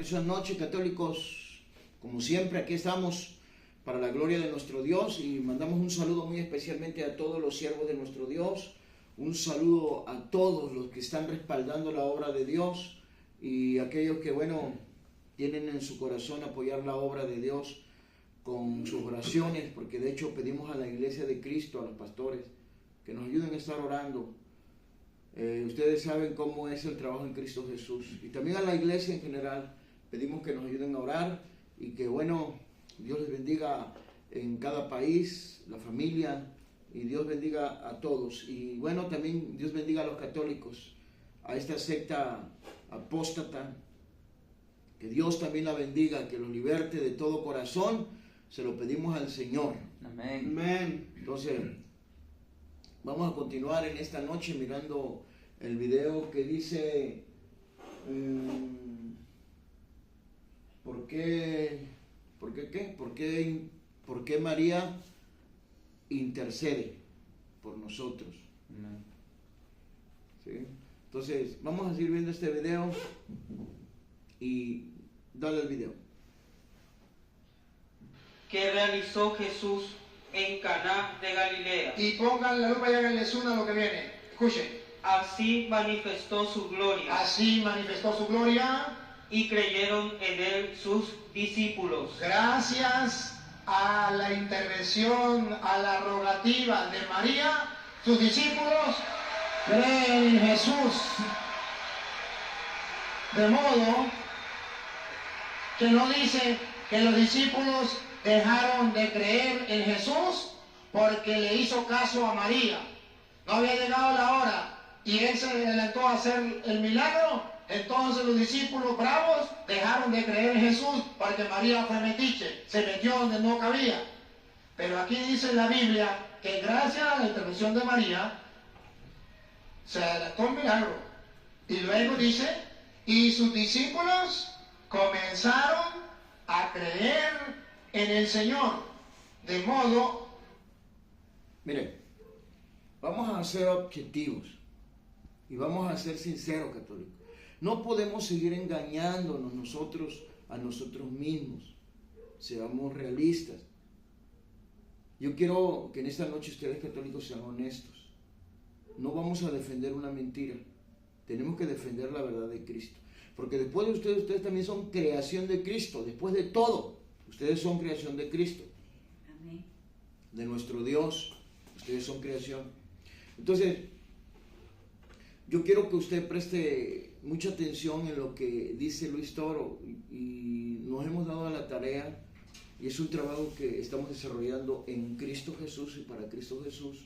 preciosa noche, católicos. Como siempre, aquí estamos para la gloria de nuestro Dios y mandamos un saludo muy especialmente a todos los siervos de nuestro Dios, un saludo a todos los que están respaldando la obra de Dios y aquellos que, tienen en su corazón apoyar la obra de Dios con sus oraciones, porque de hecho pedimos a la Iglesia de Cristo, a los pastores, que nos ayuden a estar orando. Ustedes saben cómo es el trabajo en Cristo Jesús. Y también a la iglesia en general pedimos que nos ayuden a orar y que Dios les bendiga en cada país, la familia, y Dios bendiga a todos. Y también Dios bendiga a los católicos, a esta secta apóstata, que Dios también la bendiga, que los liberte de todo corazón, se lo pedimos al Señor. Amén. Amén. Entonces, vamos a continuar en esta noche mirando el video que dice ¿por qué María intercede por nosotros? Amén. ¿Sí? Entonces, vamos a seguir viendo este video y dale al video. Que realizó Jesús en Caná de Galilea. Y pongan la lupa y háganles una a lo que viene. Escuchen. Así manifestó su gloria. Así manifestó su gloria. Y creyeron en él sus discípulos. Gracias a la intervención, a la rogativa de María, sus discípulos creen en Jesús. De modo que no dice que los discípulos dejaron de creer en Jesús porque le hizo caso a María. No había llegado la hora y él se adelantó a hacer el milagro. Entonces los discípulos bravos dejaron de creer en Jesús porque María fue metiche, se metió donde no cabía. Pero aquí dice en la Biblia que gracias a la intervención de María se adelantó el milagro. Y luego dice, y sus discípulos comenzaron a creer en el Señor. De modo... Miren, vamos a ser objetivos y vamos a ser sinceros, católicos. No podemos seguir engañándonos nosotros a nosotros mismos. Seamos realistas. Yo quiero que en esta noche ustedes católicos sean honestos. No vamos a defender una mentira. Tenemos que defender la verdad de Cristo. Porque después de ustedes también son creación de Cristo. Después de todo, ustedes son creación de Cristo. Amén. De nuestro Dios. Ustedes son creación. Entonces, yo quiero que usted preste mucha atención en lo que dice Luis Toro y nos hemos dado a la tarea y es un trabajo que estamos desarrollando en Cristo Jesús y para Cristo Jesús,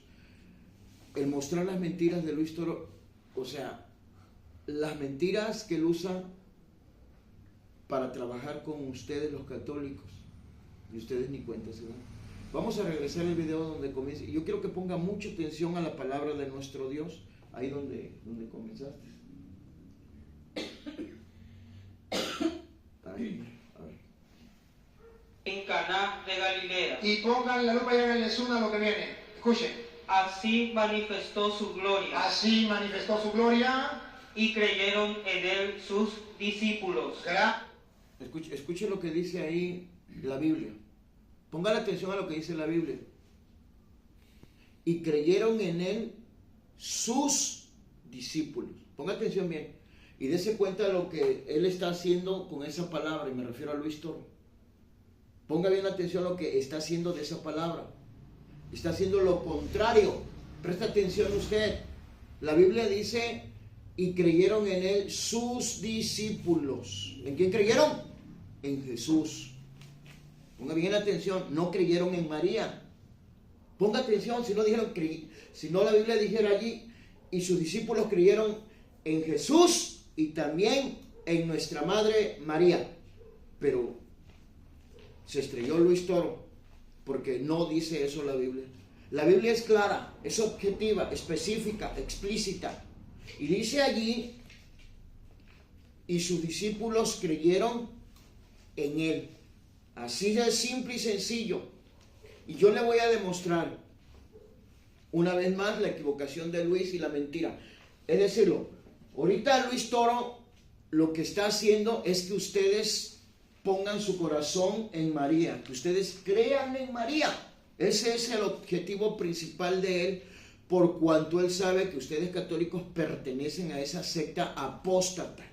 el mostrar las mentiras de Luis Toro, o sea, las mentiras que él usa para trabajar con ustedes los católicos y ustedes ni cuenta se dan. Vamos a regresar al video donde comienza y yo quiero que ponga mucha atención a la palabra de nuestro Dios, ahí donde comenzaste. Ahí, a ver. En Caná de Galilea. Y pongan la lupa y háganles una a lo que viene. Escuchen. Así manifestó su gloria. Así manifestó su gloria. Y creyeron en él sus discípulos. Escuche lo que dice ahí la Biblia. Pongan atención a lo que dice la Biblia. Y creyeron en él sus discípulos. Ponga atención bien. Y dése cuenta de lo que él está haciendo con esa palabra. Y me refiero a Luis Toro. Ponga bien atención a lo que está haciendo de esa palabra. Está haciendo lo contrario. Presta atención usted. La Biblia dice, y creyeron en él sus discípulos. ¿En quién creyeron? En Jesús. Ponga bien atención. No creyeron en María. Ponga atención, si no la Biblia dijera allí, y sus discípulos creyeron en Jesús y también en nuestra Madre María. Pero se estrelló Luis Toro porque no dice eso la Biblia. La Biblia es clara, es objetiva, específica, explícita. Y dice allí, y sus discípulos creyeron en él. Así de simple y sencillo. Y yo le voy a demostrar una vez más la equivocación de Luis y la mentira. Es decirlo, ahorita Luis Toro lo que está haciendo es que ustedes pongan su corazón en María, que ustedes crean en María. Ese es el objetivo principal de él, por cuanto él sabe que ustedes católicos pertenecen a esa secta apóstata.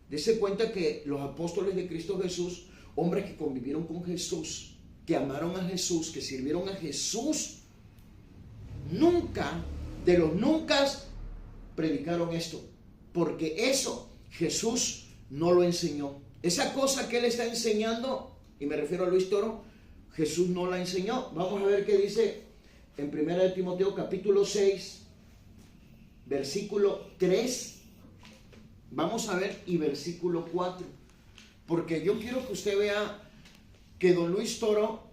Dese cuenta que los apóstoles de Cristo Jesús, hombres que convivieron con Jesús, que amaron a Jesús, que sirvieron a Jesús, nunca, de los nunca, predicaron esto, porque eso Jesús no lo enseñó. Esa cosa que él está enseñando, y me refiero a Luis Toro, Jesús no la enseñó. Vamos a ver qué dice en 1 de Timoteo capítulo 6, versículo 3. Vamos a ver y versículo 4. Porque yo quiero que usted vea que don Luis Toro,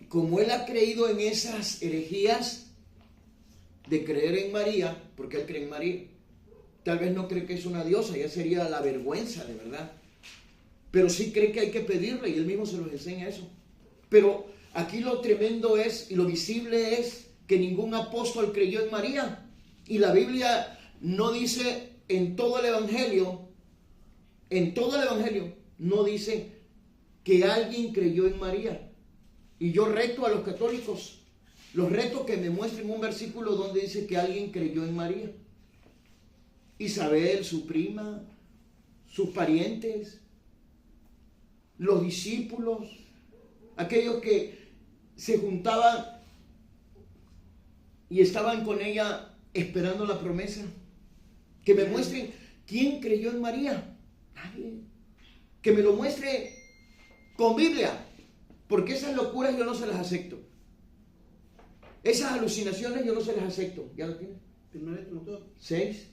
como él ha creído en esas herejías de creer en María, porque él cree en María, tal vez no cree que es una diosa, ya sería la vergüenza de verdad, pero sí cree que hay que pedirle y él mismo se los enseña eso. Pero aquí lo tremendo es, y lo visible es, que ningún apóstol creyó en María, y la Biblia no dice en todo el Evangelio, no dice que alguien creyó en María. Y yo reto a los católicos, los reto que me muestren un versículo donde dice que alguien creyó en María. Isabel, su prima, sus parientes, los discípulos, aquellos que se juntaban y estaban con ella esperando la promesa. Que me muestren quién creyó en María. Nadie. Que me lo muestre con Biblia, porque esas locuras yo no se las acepto. Esas alucinaciones yo no se las acepto. ¿Ya lo tiene? 6,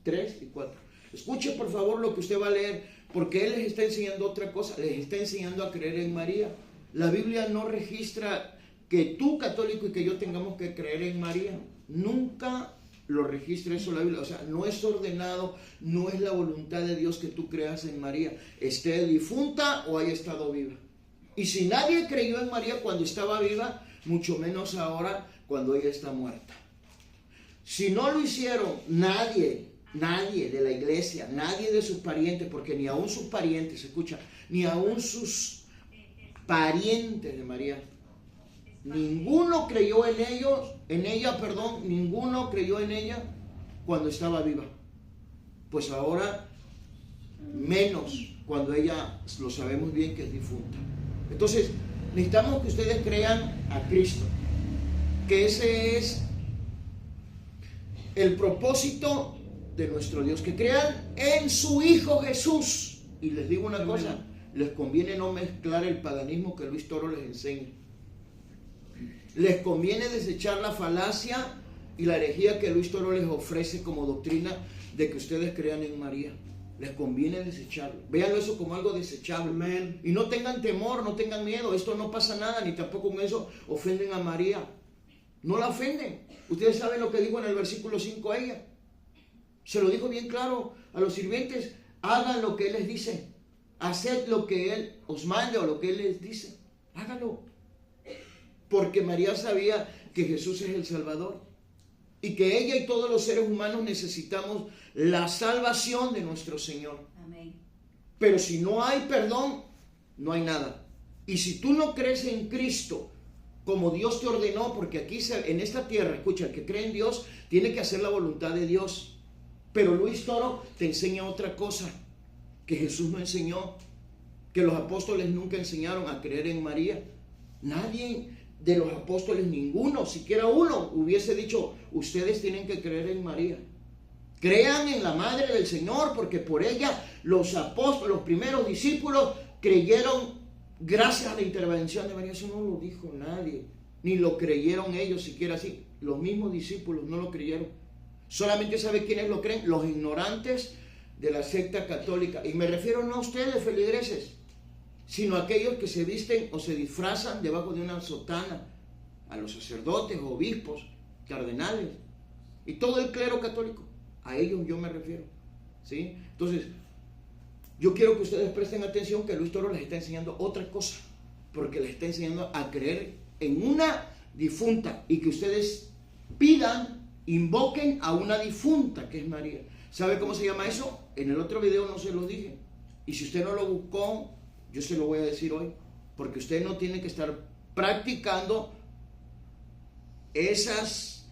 3 y 4. Escuche por favor lo que usted va a leer, porque él les está enseñando otra cosa, les está enseñando a creer en María. La Biblia no registra que tú, católico, y que yo tengamos que creer en María. Nunca lo registra eso la Biblia. O sea, no es ordenado, no es la voluntad de Dios que tú creas en María, esté difunta o haya estado viva. Y si nadie creyó en María cuando estaba viva, mucho menos ahora cuando ella está muerta. Si no lo hicieron nadie de la iglesia, nadie de sus parientes, porque ni aún sus parientes, escucha, ni aún sus parientes de María, ninguno creyó en ninguno creyó en ella cuando estaba viva. Pues ahora menos cuando ella, lo sabemos bien que es difunta. Entonces, necesitamos que ustedes crean a Cristo, que ese es el propósito de nuestro Dios, que crean en su Hijo Jesús. Y les digo una cosa, les conviene no mezclar el paganismo que Luis Toro les enseña. Les conviene desechar la falacia y la herejía que Luis Toro les ofrece como doctrina de que ustedes crean en María. Les conviene desecharlo. Véanlo eso como algo desechable. Amén. Y no tengan temor, no tengan miedo. Esto no pasa nada, ni tampoco con eso ofenden a María. No la ofenden. Ustedes saben lo que dijo en el versículo 5 a ella. Se lo dijo bien claro a los sirvientes. Hagan lo que Él les dice. Haced lo que Él os mande o lo que Él les dice. Háganlo. Porque María sabía que Jesús es el Salvador. Y que ella y todos los seres humanos necesitamos la salvación de nuestro Señor. Amén. Pero si no hay perdón, no hay nada. Y si tú no crees en Cristo como Dios te ordenó, porque aquí en esta tierra, escucha, el que cree en Dios tiene que hacer la voluntad de Dios. Pero Luis Toro te enseña otra cosa que Jesús no enseñó, que los apóstoles nunca enseñaron a creer en María. Nadie de los apóstoles, ninguno, siquiera uno, hubiese dicho, ustedes tienen que creer en María. Crean en la Madre del Señor, porque por ella los apóstoles, los primeros discípulos, creyeron gracias a la intervención de María. Eso no lo dijo nadie, ni lo creyeron ellos siquiera así. Los mismos discípulos no lo creyeron. Solamente sabe quiénes lo creen, los ignorantes de la secta católica. Y me refiero no a ustedes, feligreses, sino a aquellos que se visten o se disfrazan debajo de una sotana, a los sacerdotes, obispos, cardenales y todo el clero católico. A ellos yo me refiero, ¿sí? Entonces, yo quiero que ustedes presten atención que Luis Toro les está enseñando otra cosa, porque les está enseñando a creer en una difunta y que ustedes pidan, invoquen a una difunta que es María. ¿Sabe cómo se llama eso? en el otro video no se lo dije. Y si usted no lo buscó, yo se lo voy a decir hoy. Porque usted no tiene que estar practicando esas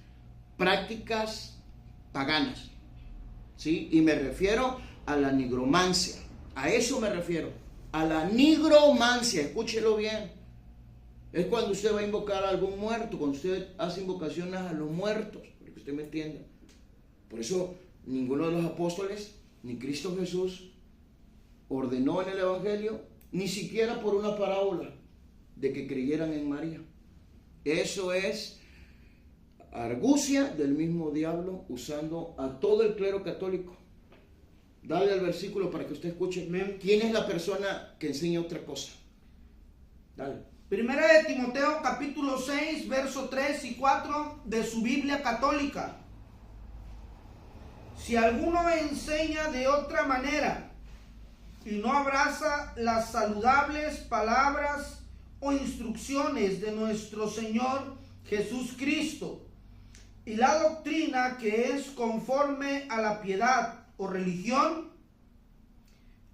prácticas paganas. ¿Sí? Y me refiero a la nigromancia. A eso me refiero. A la nigromancia. Escúchelo bien. Es cuando usted va a invocar a algún muerto. Cuando usted hace invocaciones a los muertos. Para que usted me entienda. Por eso ninguno de los apóstoles, ni Cristo Jesús, ordenó en el Evangelio, ni siquiera por una parábola, de que creyeran en María. Eso es argucia del mismo diablo usando a todo el clero católico. Dale al versículo para que usted escuche. ¿Quién es la persona que enseña otra cosa? Dale. Primera de Timoteo capítulo 6, verso 3 y 4 de su Biblia católica. Si alguno enseña de otra manera y no abraza las saludables palabras o instrucciones de nuestro Señor Jesús Cristo y la doctrina que es conforme a la piedad o religión,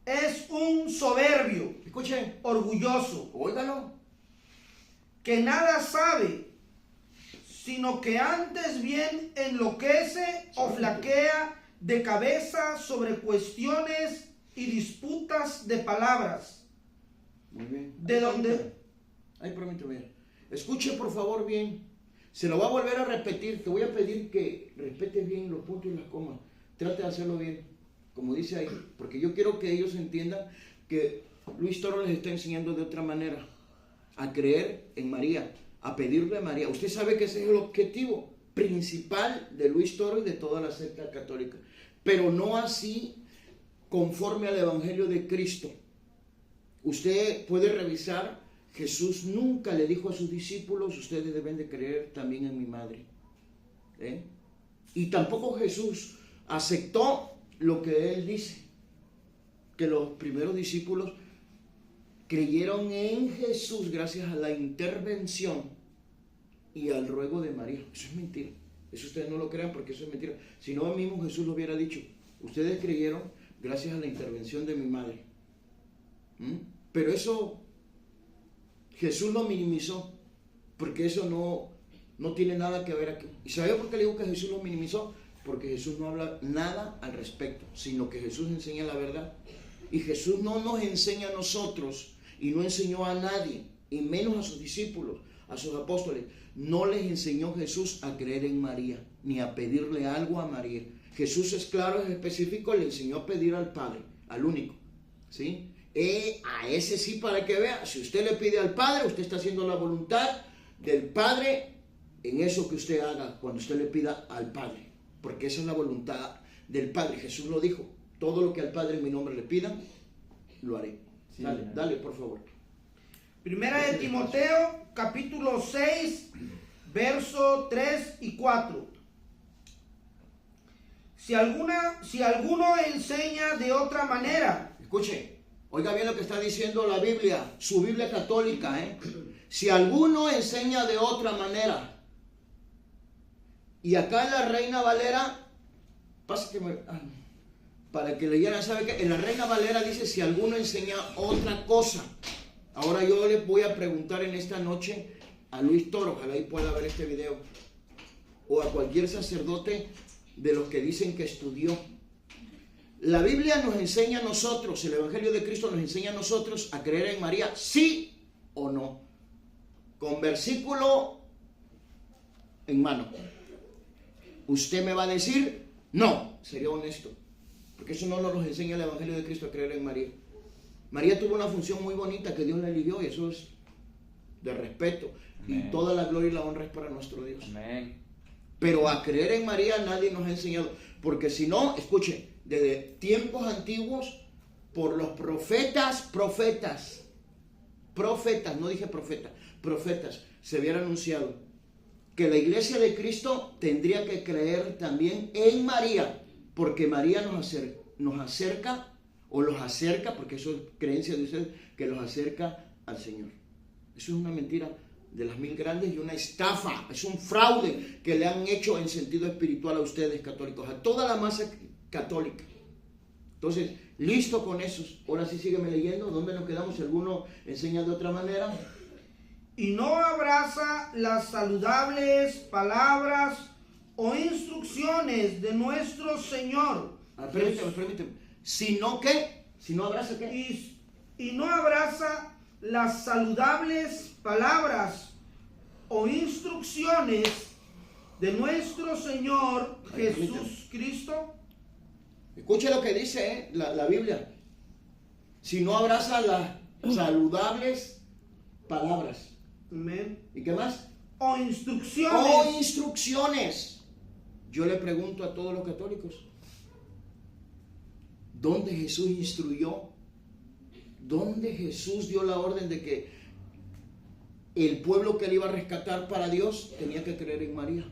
es un soberbio, Escuchen, orgulloso, óigalo, que nada sabe, sino que antes bien enloquece o flaquea de cabeza sobre cuestiones y disputas de palabras. muy bien. ¿De dónde? Ay, permítame. Escuche por favor bien. Se lo voy a volver a repetir. Te voy a pedir que respetes bien los puntos y las comas. Trate de hacerlo bien, como dice ahí. Porque yo quiero que ellos entiendan que Luis Toro les está enseñando de otra manera. A creer en María, a pedirle a María. Usted sabe que ese es el objetivo principal de Luis Toro y de toda la secta católica. Pero no así conforme al Evangelio de Cristo. Usted puede revisar, Jesús nunca le dijo a sus discípulos, ustedes deben de creer también en mi madre. Y tampoco Jesús aceptó lo que él dice, que los primeros discípulos creyeron en Jesús gracias a la intervención y al ruego de María. Eso es mentira. Eso ustedes no lo crean porque eso es mentira. Si no, mismo Jesús lo hubiera dicho. Ustedes creyeron gracias a la intervención de mi madre. Pero eso Jesús lo minimizó, porque eso no tiene nada que ver aquí. ¿Y sabe por qué le digo que Jesús lo minimizó? Porque Jesús no habla nada al respecto, sino que Jesús enseña la verdad. Y Jesús no nos enseña a nosotros, y no enseñó a nadie, y menos a sus discípulos, a sus apóstoles. No les enseñó Jesús a creer en María, ni a pedirle algo a María. Jesús es claro, es específico, le enseñó a pedir al Padre, al único, ¿sí? A ese sí, para que vea, si usted le pide al Padre, usted está haciendo la voluntad del Padre en eso que usted haga cuando usted le pida al Padre, porque esa es la voluntad del Padre. Jesús lo dijo, todo lo que al Padre en mi nombre le pida, lo haré. Sí, dale, por favor. Primera de Timoteo capítulo 6, verso 3 y 4. Si alguno enseña de otra manera. Escuche, oiga bien lo que está diciendo la Biblia, su Biblia católica, Si alguno enseña de otra manera. Y acá en la Reina Valera, para que leyeran, ¿sabe qué? En la Reina Valera dice, si alguno enseña otra cosa. Ahora yo les voy a preguntar en esta noche a Luis Toro, ojalá y pueda ver este video, o a cualquier sacerdote de los que dicen que estudió. La Biblia nos enseña a nosotros, el Evangelio de Cristo nos enseña a nosotros a creer en María, sí o no, con versículo en mano. Usted me va a decir, no, sería honesto, porque eso no nos enseña el Evangelio de Cristo a creer en María. María tuvo una función muy bonita que Dios la eligió y eso es de respeto. Amén. Y toda la gloria y la honra es para nuestro Dios. Amén. Pero a creer en María nadie nos ha enseñado, porque si no, escuche, desde tiempos antiguos, por los profetas, no dije profeta, profetas, se hubiera anunciado que la iglesia de Cristo tendría que creer también en María, porque María nos acerca, o los acerca, porque eso es creencia de ustedes, que los acerca al Señor. Eso es una mentira de las mil grandes y una estafa, es un fraude que le han hecho en sentido espiritual a ustedes católicos, a toda la masa católica. Entonces, listo con esos. Ahora sí sígueme leyendo. ¿Dónde nos quedamos? Si alguno enseña de otra manera. Y no abraza las saludables palabras o instrucciones de nuestro Señor. Permíteme. ¿Sino qué? ¿Si no abraza qué? Y no abraza las saludables palabras o instrucciones de nuestro Señor Jesús Cristo. Escuche lo que dice la Biblia. Si no abraza las saludables palabras. Amén. ¿Y qué más? O instrucciones. O instrucciones. Yo le pregunto a todos los católicos, ¿dónde Jesús instruyó? ¿Dónde Jesús dio la orden de que el pueblo que él iba a rescatar para Dios tenía que creer en María?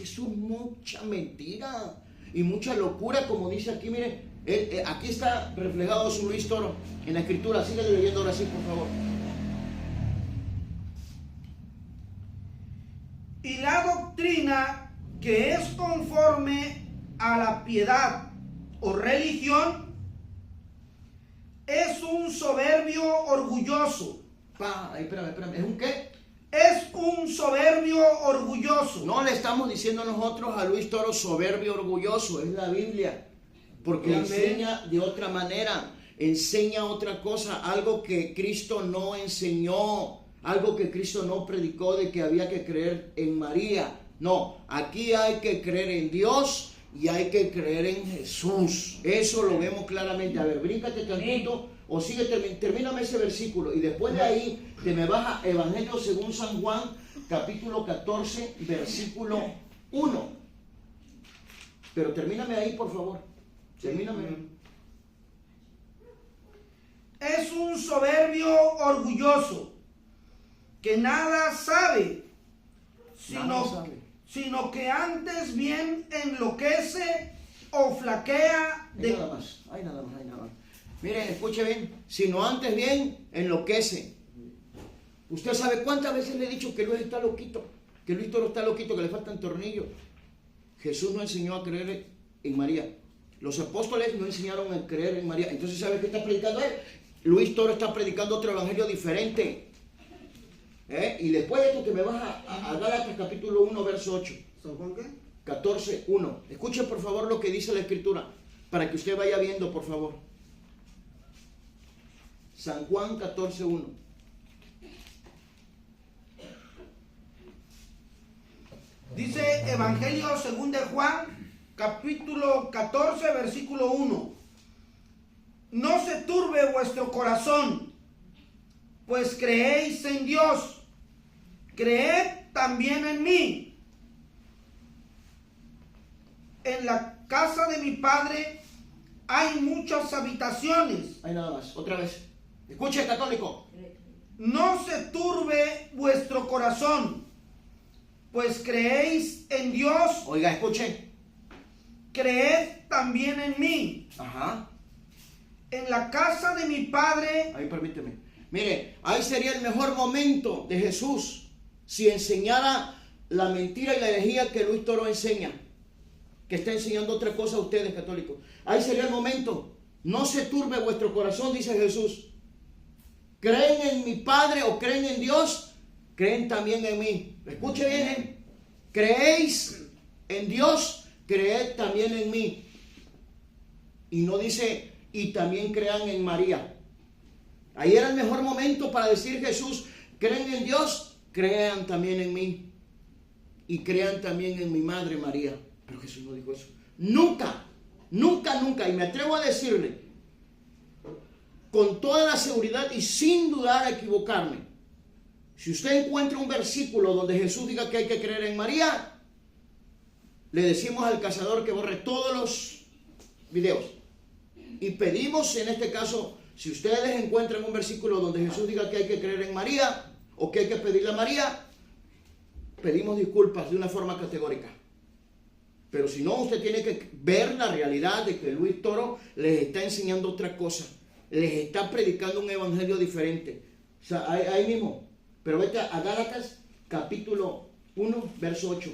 Eso es mucha mentira y mucha locura, como dice aquí. Mire, aquí está reflejado su Luis Toro en la escritura. Sigue leyendo ahora sí, por favor. Y la doctrina que es conforme a la piedad o religión es un soberbio orgulloso. Espérame. ¿Es un qué? Es un soberbio orgulloso. No le estamos diciendo nosotros a Luis Toro soberbio orgulloso, es la Biblia. Porque Amén. enseña de otra manera, enseña otra cosa, algo que Cristo no enseñó, algo que Cristo no predicó de que había que creer en María. No, aquí hay que creer en Dios y hay que creer en Jesús. Eso lo vemos claramente. A ver, bríncate tantito o sigue, termíname ese versículo y después de ahí te me vas a Evangelio según San Juan, capítulo 14, versículo 1. Pero termíname ahí, por favor. Termíname. Es un soberbio orgulloso que nada sabe, sino que antes bien enloquece o flaquea Hay nada más. Miren, escuche bien. Sino antes bien enloquece. Usted sabe cuántas veces le he dicho que Luis está loquito, que Luis Toro está loquito, que le faltan tornillos. Jesús no enseñó a creer en María. Los apóstoles no enseñaron a creer en María. Entonces, ¿sabe qué está predicando él? Luis Toro está predicando otro evangelio diferente. Y después de esto que me vas a Gálatas capítulo 1, verso 8. ¿San Juan qué? 14, 1. Escuche por favor lo que dice la escritura, para que usted vaya viendo, por favor. San Juan 14, 1. Dice Evangelio según de Juan, capítulo 14, versículo 1. No se turbe vuestro corazón, pues creéis en Dios, creed también en mí. En la casa de mi Padre hay muchas habitaciones. Hay nada más, otra vez. Escuche, católico. No se turbe vuestro corazón, pues creéis en Dios, Oiga, escuche. creed también en mí. Ajá. En la casa de mi Padre. Ahí permíteme. Mire, ahí sería el mejor momento de Jesús si enseñara la mentira y la herejía que Luis Toro enseña, que está enseñando otra cosa a ustedes, católicos. Ahí sería el momento. No se turbe vuestro corazón, dice Jesús. ¿Creen en mi Padre o creen en Dios? Creen también en mí. Escuche bien. ¿Creéis en Dios? Creed también en mí. Y no dice, y también crean en María. Ahí era el mejor momento para decir Jesús, ¿creen en Dios? Crean también en mí. Y crean también en mi madre María. Pero Jesús no dijo eso. Nunca, nunca, nunca. Y me atrevo a decirle, con toda la seguridad y sin dudar a equivocarme, si usted encuentra un versículo donde Jesús diga que hay que creer en María, le decimos al cazador que borre todos los videos. Y pedimos en este caso, si ustedes encuentran un versículo donde Jesús diga que hay que creer en María o que hay que pedirle a María, pedimos disculpas de una forma categórica. Pero si no, usted tiene que ver la realidad de que Luis Toro les está enseñando otra cosa. Les está predicando un evangelio diferente. O sea, ahí mismo. Pero vete a Gálatas capítulo 1, verso 8.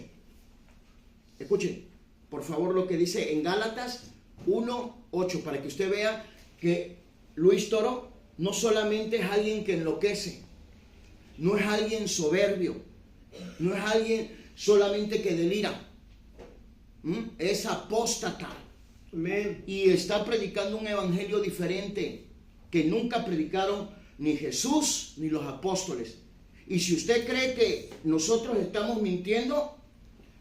Escuchen, por favor, lo que dice en Gálatas 1:8, para que usted vea que Luis Toro no solamente es alguien que enloquece, no es alguien soberbio, no es alguien solamente que delira, es apóstata. Amén. Y está predicando un evangelio diferente que nunca predicaron ni Jesús ni los apóstoles. Y si usted cree que nosotros estamos mintiendo,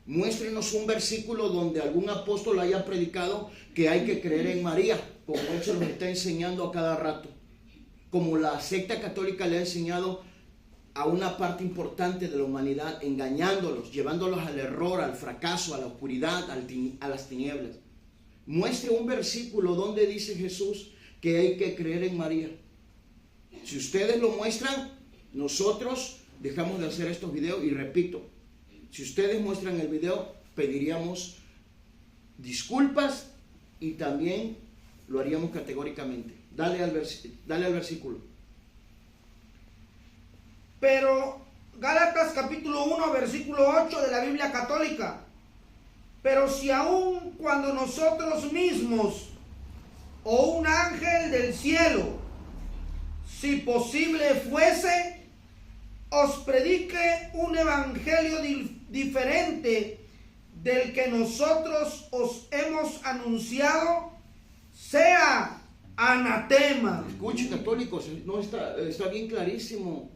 muéstrenos un versículo donde algún apóstol haya predicado que hay que creer en María, como él se los está enseñando a cada rato, como la secta católica le ha enseñado a una parte importante de la humanidad, engañándolos, llevándolos al error, al fracaso, a la oscuridad, a las tinieblas. Muestre un versículo donde dice Jesús que hay que creer en María. Si ustedes lo muestran, nosotros dejamos de hacer estos videos. Y repito, si ustedes muestran el video, pediríamos disculpas y también lo haríamos categóricamente. Dale al versículo. Pero Gálatas capítulo 1, versículo 8 de la Biblia católica. Pero si aún cuando nosotros mismos o un ángel del cielo, si posible fuese, os predique un evangelio diferente del que nosotros os hemos anunciado, sea anatema. Escuche, católicos, no está bien clarísimo.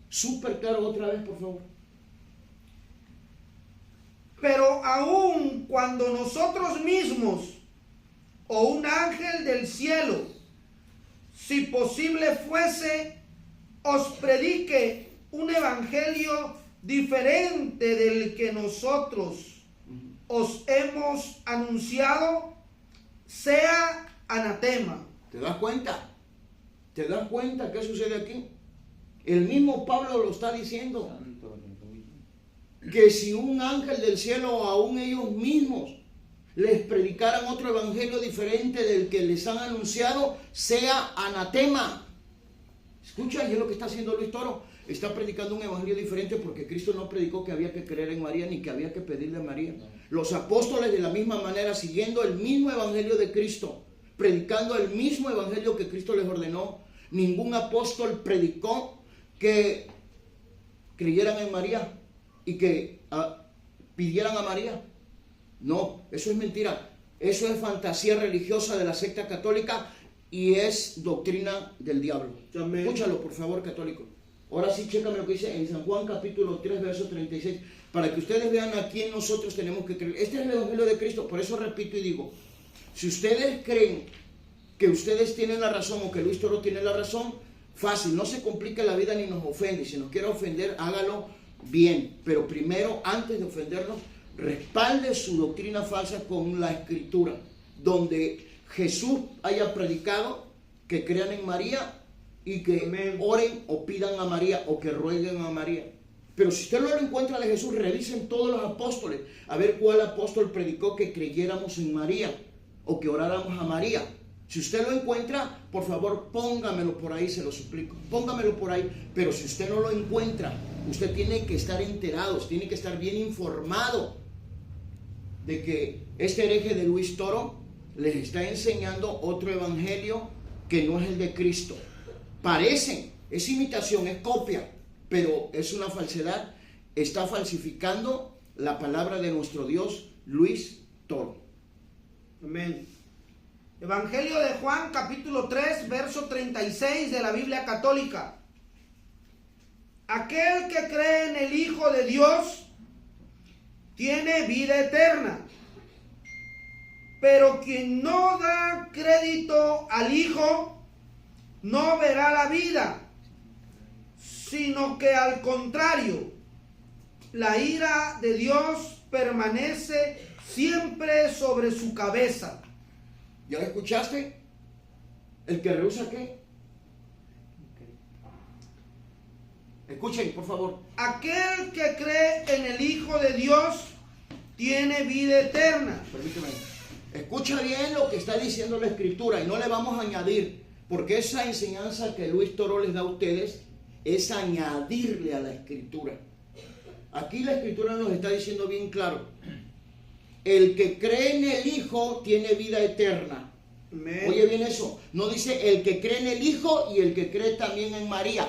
Súper claro, otra vez, por favor. Pero aun cuando nosotros mismos o un ángel del cielo, si posible fuese, os predique un evangelio diferente del que nosotros os hemos anunciado, sea anatema. ¿Te das cuenta? ¿Te das cuenta qué sucede aquí? El mismo Pablo lo está diciendo. Que si un ángel del cielo o aún ellos mismos les predicaran otro evangelio diferente del que les han anunciado, sea anatema. Escucha, y es lo que está haciendo Luis Toro. Está predicando un evangelio diferente porque Cristo no predicó que había que creer en María ni que había que pedirle a María. Los apóstoles de la misma manera, siguiendo el mismo evangelio de Cristo, predicando el mismo evangelio que Cristo les ordenó, ningún apóstol predicó que creyeran en María y que pidieran a María. No, eso es mentira. Eso es fantasía religiosa de la secta católica y es doctrina del diablo. Amén. Escúchalo, por favor, católico. Ahora sí, chécame lo que dice en San Juan capítulo 3, verso 36, para que ustedes vean a quién nosotros tenemos que creer. Este es el evangelio de Cristo. Por eso repito y digo, si ustedes creen que ustedes tienen la razón o que Luis Toro tiene la razón, fácil, no se complica la vida ni nos ofende. Si nos quiere ofender, hágalo bien, pero primero, antes de ofendernos, respalde su doctrina falsa con la escritura, donde Jesús haya predicado que crean en María y que Amén. Oren o pidan a María o que rueguen a María. Pero si usted no lo encuentra de Jesús, revisen todos los apóstoles, a ver cuál apóstol predicó que creyéramos en María o que oráramos a María. Si usted lo encuentra, por favor, póngamelo por ahí, se lo suplico. Póngamelo por ahí. Pero si usted no lo encuentra, usted tiene que estar enterado, tiene que estar bien informado de que este hereje de Luis Toro les está enseñando otro evangelio que no es el de Cristo. Parecen, es imitación, es copia, pero es una falsedad. Está falsificando la palabra de nuestro Dios, Luis Toro. Amén. Evangelio de Juan, capítulo 3, verso 36 de la Biblia católica. Aquel que cree en el Hijo de Dios tiene vida eterna, pero quien no da crédito al Hijo no verá la vida, sino que al contrario, la ira de Dios permanece siempre sobre su cabeza. ¿Ya lo escuchaste? ¿El que rehúsa qué? Escuchen, por favor. Aquel que cree en el Hijo de Dios tiene vida eterna. Permíteme. Escucha bien lo que está diciendo la Escritura y no le vamos a añadir, porque esa enseñanza que Luis Toro les da a ustedes es añadirle a la Escritura. Aquí la Escritura nos está diciendo bien claro el que cree en el Hijo tiene vida eterna. Amén. Oye bien eso, no dice el que cree en el Hijo y el que cree también en María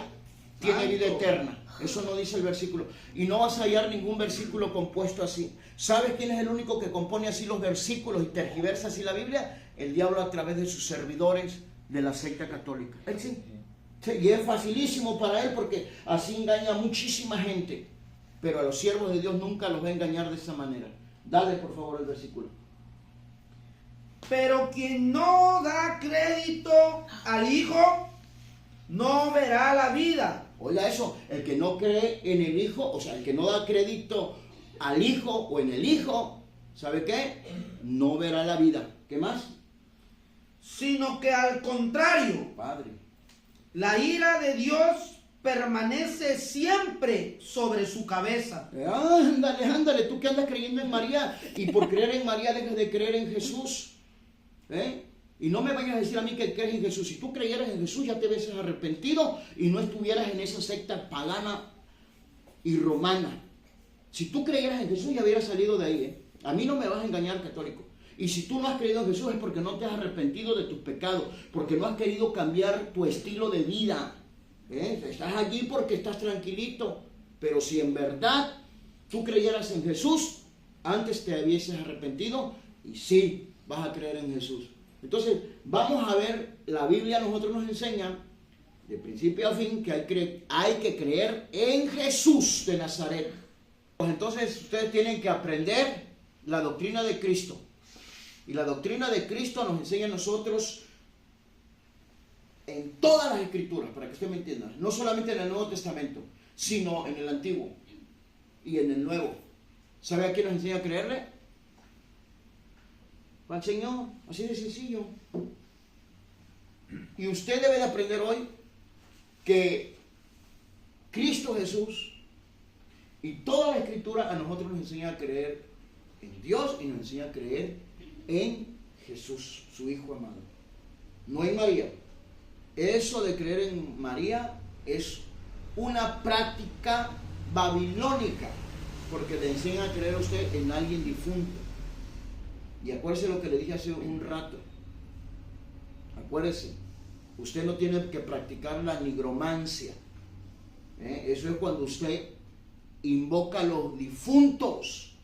tiene vida eterna. Eso no dice el versículo. Y no vas a hallar ningún versículo compuesto así. ¿Sabes quién es el único que compone así los versículos y tergiversa así la Biblia? El diablo, a través de sus servidores de la secta católica. Él sí. Sí, y es facilísimo para él porque así engaña a muchísima gente. Pero a los siervos de Dios nunca los va a engañar de esa manera. Dale por favor el versículo. Pero quien no da crédito al Hijo no verá la vida. Oiga eso, el que no cree en el Hijo, o sea, el que no da crédito al Hijo o en el Hijo, ¿sabe qué? No verá la vida. ¿Qué más? Sino que al contrario, Padre. la ira de Dios permanece siempre sobre su cabeza. Ándale, ándale, tú que andas creyendo en María y por creer en María dejas de creer en Jesús. Y no me vayas a decir a mí que crees en Jesús. Si tú creyeras en Jesús ya te hubieses arrepentido y no estuvieras en esa secta pagana y romana. Si tú creyeras en Jesús ya hubieras salido de ahí. A mí no me vas a engañar, católico. Y si tú no has creído en Jesús es porque no te has arrepentido de tus pecados, porque no has querido cambiar tu estilo de vida. Estás allí porque estás tranquilito. Pero si en verdad tú creyeras en Jesús, antes te hubieses arrepentido y sí, vas a creer en Jesús. Entonces, vamos a ver, la Biblia a nosotros nos enseña, de principio a fin, que hay que creer en Jesús de Nazaret. Pues entonces, ustedes tienen que aprender la doctrina de Cristo. Y la doctrina de Cristo nos enseña a nosotros en todas las Escrituras, para que usted me entienda. No solamente en el Nuevo Testamento, sino en el Antiguo y en el Nuevo. ¿Sabe a quién nos enseña a creerle? Al Señor, así de sencillo. Y usted debe de aprender hoy que Cristo Jesús y toda la Escritura a nosotros nos enseña a creer en Dios y nos enseña a creer en Jesús, su Hijo amado. No en María. Eso de creer en María es una práctica babilónica, porque le enseña a creer a usted en alguien difunto. Y acuérdese lo que le dije hace un rato. Acuérdese, usted no tiene que practicar la nigromancia. Eso es cuando usted invoca a los difuntos.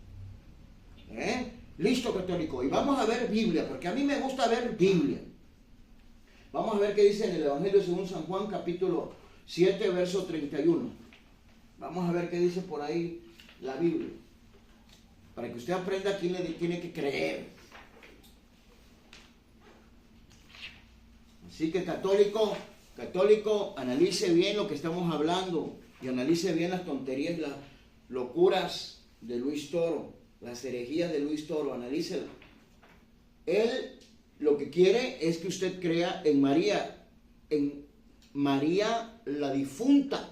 Listo, católico. Y vamos a ver Biblia, porque a mí me gusta ver Biblia. Vamos a ver qué dice en el Evangelio según San Juan, capítulo 7, verso 31. Vamos a ver qué dice por ahí la Biblia, para que usted aprenda a quién le tiene que creer. Así que católico, analice bien lo que estamos hablando y analice bien las tonterías, las locuras de Luis Toro, las herejías de Luis Toro, analícela. Él lo que quiere es que usted crea en María la difunta.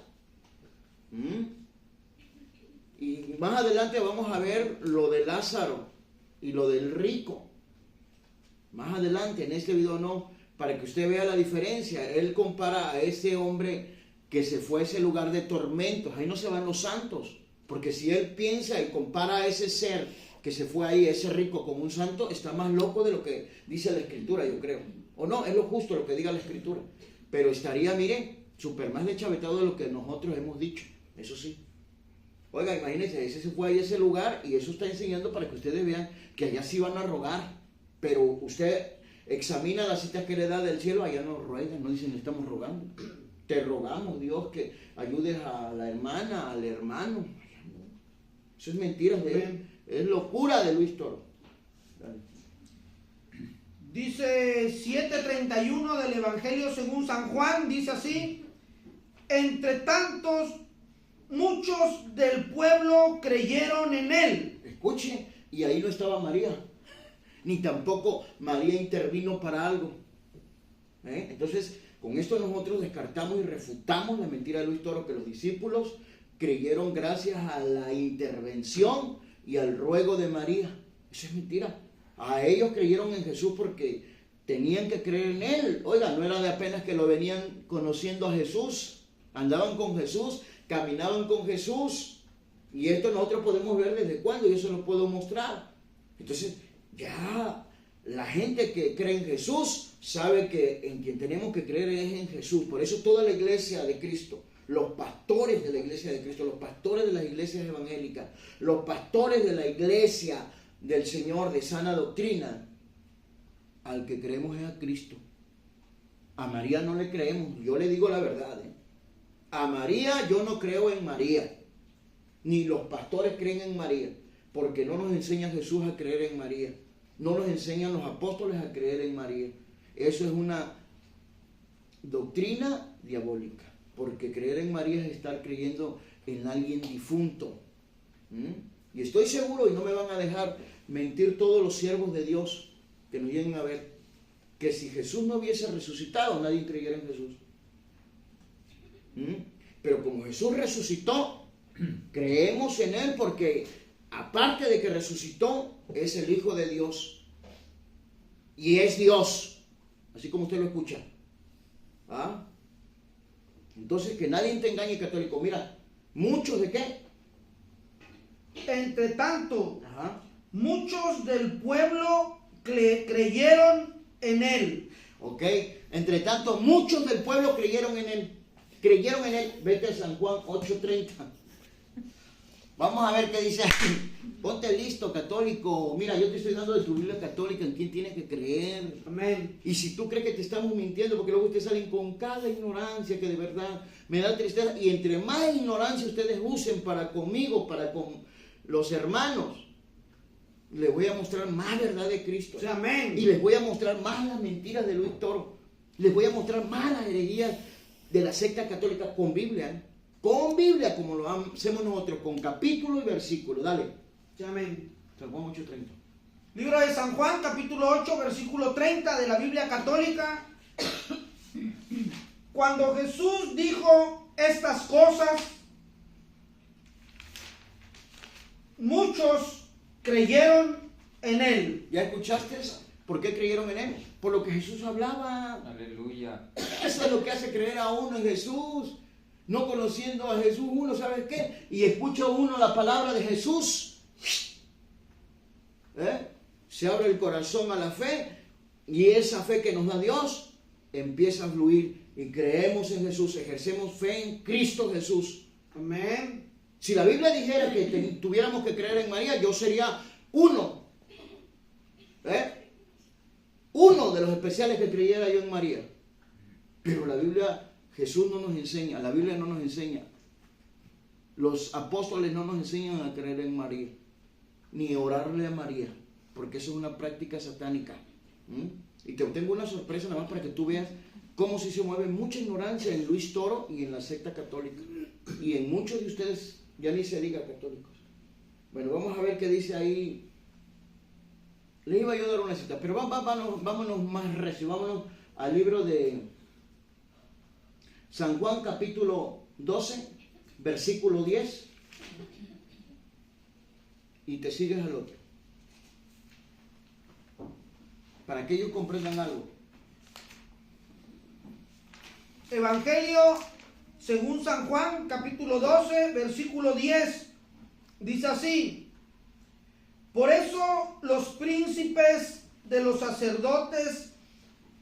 Y más adelante vamos a ver lo de Lázaro y lo del rico. Más adelante, en este video no, para que usted vea la diferencia. Él compara a ese hombre que se fue a ese lugar de tormentos. Ahí no se van los santos. Porque si él piensa y compara a ese ser que se fue ahí, ese rico, con un santo, está más loco de lo que dice la Escritura, yo creo. O no, es lo justo lo que diga la Escritura. Pero estaría, mire, súper más deschavetado de lo que nosotros hemos dicho. Eso sí. Oiga, imagínense, ese se fue ahí a ese lugar y eso está enseñando para que ustedes vean que allá sí van a rogar. Pero usted examina las citas que le da del cielo, allá no ruegan, no dicen estamos rogando. Te rogamos, Dios, que ayudes a la hermana, al hermano. Eso es mentira de él. Es locura de Luis Toro. Dale. Dice 7:31 del Evangelio según San Juan, dice así: entre tantos, muchos del pueblo creyeron en él. Escuche, y ahí no estaba María, ni tampoco María intervino para algo. Entonces, con esto nosotros descartamos y refutamos la mentira de Luis Toro, que los discípulos creyeron gracias a la intervención y al ruego de María. Eso es mentira. A ellos creyeron en Jesús porque tenían que creer en Él. Oiga, no era de apenas que lo venían conociendo a Jesús. Andaban con Jesús, caminaban con Jesús. Y esto nosotros podemos ver desde cuándo, y eso lo puedo mostrar. Entonces, ya la gente que cree en Jesús sabe que en quien tenemos que creer es en Jesús. Por eso toda la iglesia de Cristo, los pastores de la iglesia de Cristo, los pastores de las iglesias evangélicas, los pastores de la iglesia del Señor de sana doctrina, al que creemos es a Cristo. A María no le creemos, yo le digo la verdad. A María yo no creo en María, ni los pastores creen en María, porque no nos enseña Jesús a creer en María, no nos enseñan los apóstoles a creer en María. Eso es una doctrina diabólica, porque creer en María es estar creyendo en alguien difunto. Y estoy seguro, y no me van a dejar mentir todos los siervos de Dios que nos lleguen a ver, que si Jesús no hubiese resucitado, nadie creyera en Jesús. Pero como Jesús resucitó, creemos en Él porque aparte de que resucitó, es el Hijo de Dios y es Dios, así como usted lo escucha. Entonces que nadie te engañe, católico. Mira, muchos de qué. Entre tanto, muchos del pueblo creyeron en Él. Ok, entre tanto muchos del pueblo creyeron en Él. Creyeron en Él. Vete a San Juan 8:30. Vamos a ver qué dice ahí. Ponte listo, católico. Mira, yo te estoy dando de tu Biblia católica en quién tienes que creer. Amén. Y si tú crees que te estamos mintiendo, porque luego ustedes salen con cada ignorancia que de verdad me da tristeza. Y entre más ignorancia ustedes usen para conmigo, para con los hermanos, les voy a mostrar más verdad de Cristo. Amén. Y les voy a mostrar más las mentiras de Luis Toro. Les voy a mostrar más las herejías de la secta católica con Biblia. Con Biblia, como lo hacemos nosotros, con capítulo y versículo. Dale. Amén. San Juan 8:30. Libro de San Juan, capítulo 8, versículo 30 de la Biblia católica. Cuando Jesús dijo estas cosas, muchos creyeron en Él. ¿Ya escuchaste eso? ¿Por qué creyeron en Él? Por lo que Jesús hablaba. Aleluya. Eso es lo que hace creer a uno en Jesús. No conociendo a Jesús uno, ¿sabes qué? Y escucha uno la palabra de Jesús. Se abre el corazón a la fe y esa fe que nos da Dios empieza a fluir y creemos en Jesús, ejercemos fe en Cristo Jesús. Amén. Si la Biblia dijera que tuviéramos que creer en María, yo sería uno. Uno de los especiales que creyera yo en María. Pero la Biblia, Jesús no nos enseña, la Biblia no nos enseña. Los apóstoles no nos enseñan a creer en María, ni orarle a María, porque eso es una práctica satánica. Y te tengo una sorpresa nada más para que tú veas cómo sí se mueve mucha ignorancia en Luis Toro y en la secta católica. Y en muchos de ustedes ya ni se diga católicos. Bueno, vamos a ver qué dice ahí. Les iba yo a dar una cita, pero vámonos más recio. Vámonos al libro de San Juan capítulo 12, versículo 10. Y te sigues al otro. Para que ellos comprendan algo. Evangelio según San Juan, capítulo 12, versículo 10. Dice así: por eso los príncipes de los sacerdotes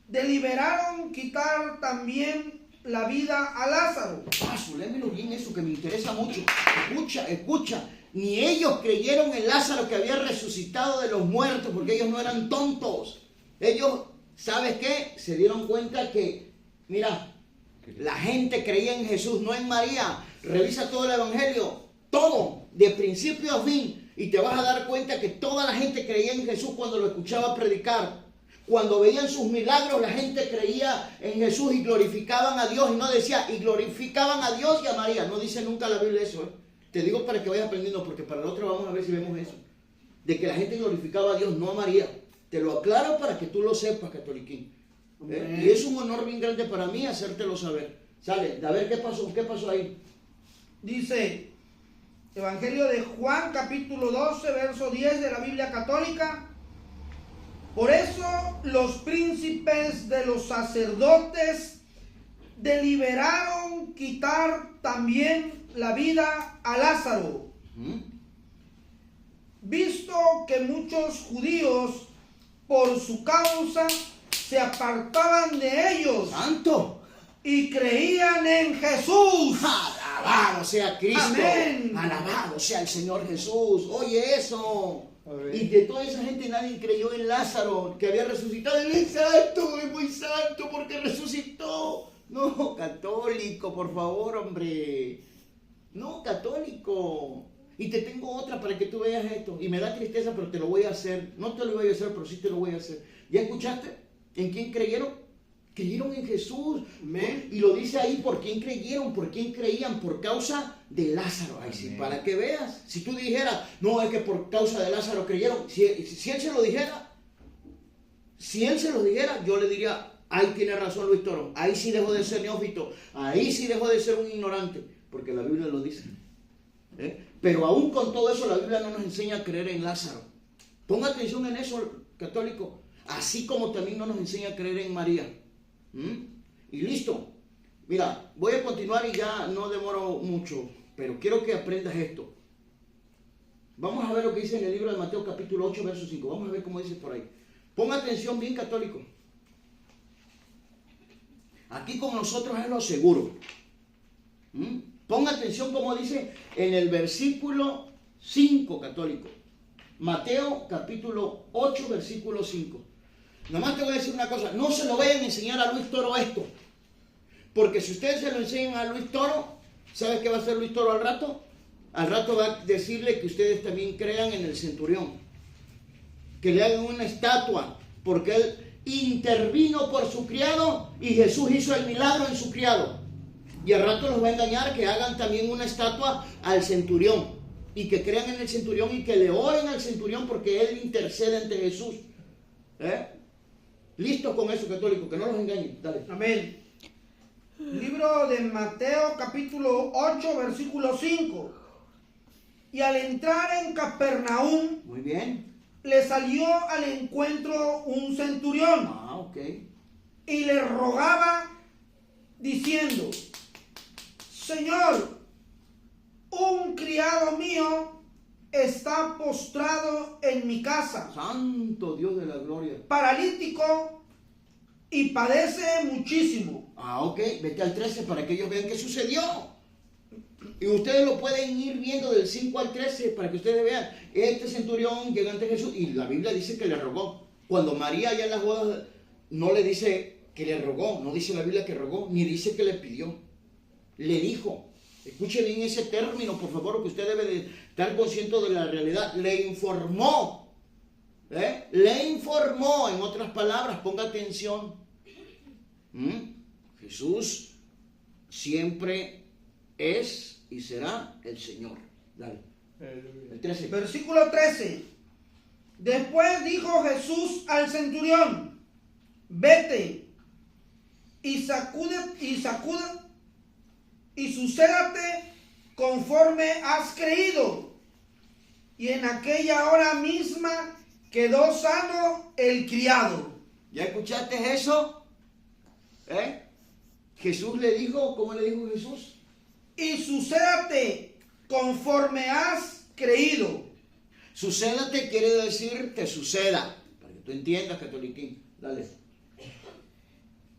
deliberaron quitar también la vida a Lázaro. Léemelo bien eso que me interesa mucho. Escucha. Ni ellos creyeron en Lázaro que había resucitado de los muertos, porque ellos no eran tontos. Ellos, ¿sabes qué? Se dieron cuenta que, mira, la gente creía en Jesús, no en María. Revisa todo el Evangelio, todo, de principio a fin, y te vas a dar cuenta que toda la gente creía en Jesús cuando lo escuchaba predicar. Cuando veían sus milagros, la gente creía en Jesús y glorificaban a Dios. Y no decía, y glorificaban a Dios y a María. No dice nunca la Biblia eso, Te digo para que vayas aprendiendo, porque para el otro vamos a ver si vemos eso. De que la gente glorificaba a Dios, no a María. Te lo aclaro para que tú lo sepas, catoliquín. Y es un honor bien grande para mí hacértelo saber. Sale, a ver qué pasó ahí. Dice, Evangelio de Juan, capítulo 12, verso 10 de la Biblia católica. Por eso los príncipes de los sacerdotes deliberaron quitar también la vida a Lázaro, visto que muchos judíos por su causa se apartaban de ellos ¡Santo! y creían en Jesús. Alabado sea Cristo. Amén. Alabado sea el Señor Jesús. Oye eso. Amén. Y de toda esa gente nadie creyó en Lázaro, que había resucitado. Él es muy santo porque resucitó. No, católico, por favor, hombre. No, católico. Y te tengo otra para que tú veas esto. Y me da tristeza, pero te lo voy a hacer. No te lo voy a hacer, pero sí te lo voy a hacer. ¿Ya escuchaste? ¿En quién creyeron? Creyeron en Jesús. Amén. Y lo dice ahí, ¿por quién creyeron? ¿Por quién creían? Por causa de Lázaro. Ay, sí, para que veas. Si tú dijeras, no, es que por causa de Lázaro creyeron. Si él se lo dijera, yo le diría, ahí tiene razón Luis Toro. Ahí sí dejó de ser neófito. Ahí sí dejó de ser un ignorante. Porque la Biblia lo dice. Pero aún con todo eso, la Biblia no nos enseña a creer en Lázaro. Ponga atención en eso, católico. Así como también no nos enseña a creer en María. Y listo. Mira, voy a continuar y ya no demoro mucho, pero quiero que aprendas esto. Vamos a ver lo que dice en el libro de Mateo capítulo 8, verso 5. Vamos a ver cómo dice por ahí. Ponga atención bien, católico. Aquí con nosotros es lo seguro. Ponga atención como dice en el versículo 5, católico. Mateo capítulo 8, versículo 5. Nomás te voy a decir una cosa, no se lo vayan a enseñar a Luis Toro esto. Porque si ustedes se lo enseñan a Luis Toro, ¿sabes qué va a hacer Luis Toro al rato? Al rato va a decirle que ustedes también crean en el centurión. Que le hagan una estatua, porque él intervino por su criado y Jesús hizo el milagro en su criado. Y al rato los va a engañar que hagan también una estatua al centurión. Y que crean en el centurión y que le oren al centurión porque él intercede ante Jesús. Listo con eso, católico, que no los engañen. Dale. Amén. Libro de Mateo capítulo 8, versículo 5. Y al entrar en Capernaum, Muy bien. le salió al encuentro un centurión Ok. y le rogaba diciendo: Señor, un criado mío está postrado en mi casa, Santo Dios de la gloria. paralítico, y padece muchísimo. Ok, vete al 13 para que ellos vean qué sucedió. Y ustedes lo pueden ir viendo del 5 al 13 para que ustedes vean. Este centurión llega ante Jesús y la Biblia dice que le rogó. Cuando María ya en las bodas no le dice que le rogó, no dice la Biblia que rogó, ni dice que le pidió. Le dijo. Escuche bien ese término, por favor, que usted debe de estar consciente de la realidad. Le informó. Le informó, en otras palabras, ponga atención. Jesús siempre es y será el Señor. Dale. El 13. Versículo 13. Después dijo Jesús al centurión: vete y sucédate conforme has creído. Y en aquella hora misma quedó sano el criado. ¿Ya escuchaste eso? Jesús le dijo, ¿cómo le dijo Jesús? Y sucédate conforme has creído. Sucédate quiere decir que suceda. Para que tú entiendas, catoliquín. Dale.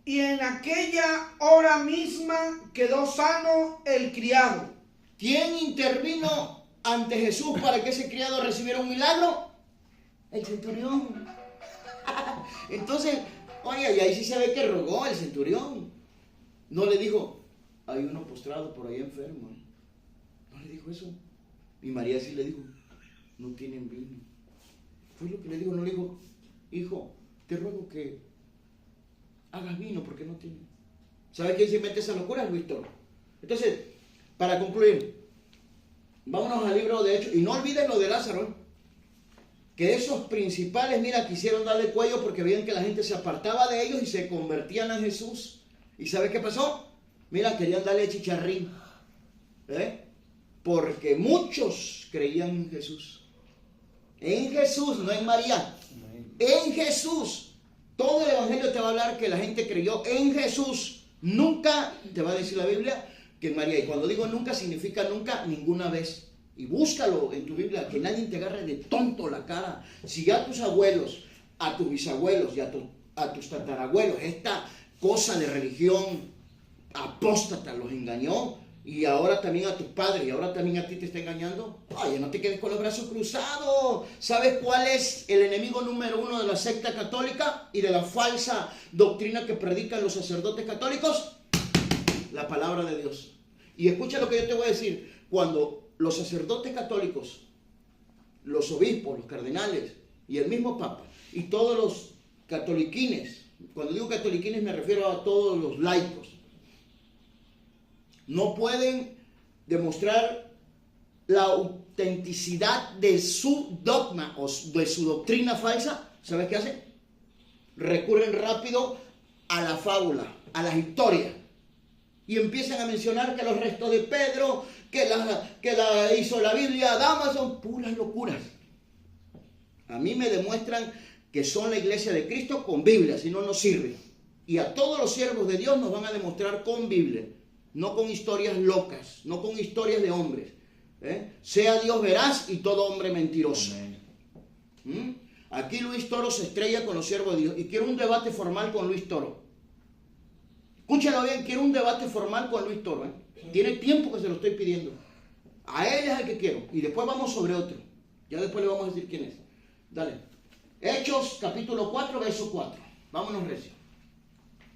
Y en aquella hora misma quedó sano el criado. ¿Quién intervino ante Jesús para que ese criado recibiera un milagro? El centurión. Entonces, oye, y ahí sí se ve que rogó el centurión. No le dijo, hay uno postrado por ahí enfermo. No le dijo eso. Y María sí le dijo, no tienen vino. Fue lo que le dijo, no le dijo, hijo, te ruego que hagas vino porque no tienen. ¿Sabe quién se inventa esa locura? Es Luis Toro. Entonces, para concluir, vámonos al libro de Hechos. Y no olviden lo de Lázaro, que esos principales, mira, quisieron darle cuello porque veían que la gente se apartaba de ellos y se convertían a Jesús. ¿Y sabes qué pasó? Mira, querían darle chicharrín. Porque muchos creían en Jesús. En Jesús, no en María. En Jesús. Todo el evangelio te va a hablar que la gente creyó en Jesús. Nunca, te va a decir la Biblia, que en María. Y cuando digo nunca, significa nunca, ninguna vez. y búscalo en tu Biblia, que nadie te agarre de tonto la cara. Si ya a tus abuelos, a tus bisabuelos y a tus tatarabuelos esta cosa de religión apóstata los engañó, y ahora también a tus padres, y ahora también a ti te está engañando, oye, no te quedes con los brazos cruzados. ¿Sabes cuál es el enemigo número uno de la secta católica y de la falsa doctrina que predican los sacerdotes católicos? La palabra de Dios. Y escucha lo que yo te voy a decir. Cuando los sacerdotes católicos, los obispos, los cardenales y el mismo Papa y todos los catoliquines, cuando digo catoliquines me refiero a todos los laicos, no pueden demostrar la autenticidad de su dogma o de su doctrina falsa, ¿sabes qué hacen? Recurren rápido a la fábula, a las historias, y empiezan a mencionar que los restos de Pedro, que la hizo la Biblia, damas, son puras locuras. A mí me demuestran que son la iglesia de Cristo con Biblia, si no, no sirve. Y a todos los siervos de Dios nos van a demostrar con Biblia, no con historias locas, no con historias de hombres. Sea Dios veraz y todo hombre mentiroso. Aquí Luis Toro se estrella con los siervos de Dios, y quiero un debate formal con Luis Toro. Escúchalo bien, quiero un debate formal con Luis Toro. Tiene tiempo que se lo estoy pidiendo. A él es el que quiero, y después vamos sobre otro. Ya después le vamos a decir quién es. Dale. Hechos capítulo 4, verso 4. Vámonos recio.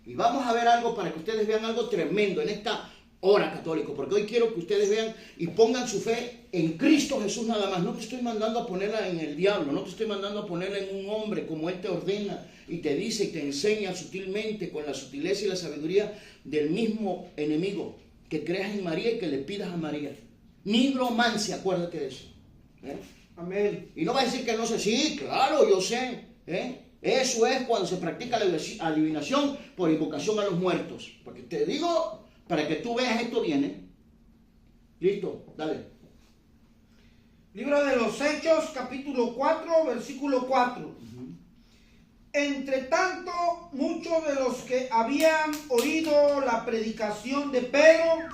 Y vamos a ver algo para que ustedes vean algo tremendo en esta hora, católico, porque hoy quiero que ustedes vean y pongan su fe en Cristo Jesús nada más. No te estoy mandando a ponerla en el diablo, no te estoy mandando a ponerla en un hombre como Él te ordena y te dice y te enseña sutilmente con la sutileza y la sabiduría del mismo enemigo, que creas en María y que le pidas a María. Nigromancia, acuérdate de eso. Amén. Y no va a decir que no sé, sí, claro, yo sé. Eso es cuando se practica la adivinación por invocación a los muertos. Porque te digo, para que tú veas esto viene. Listo, dale. Libro de los Hechos, capítulo 4, versículo 4. Entre tanto, muchos de los que habían oído la predicación de Pedro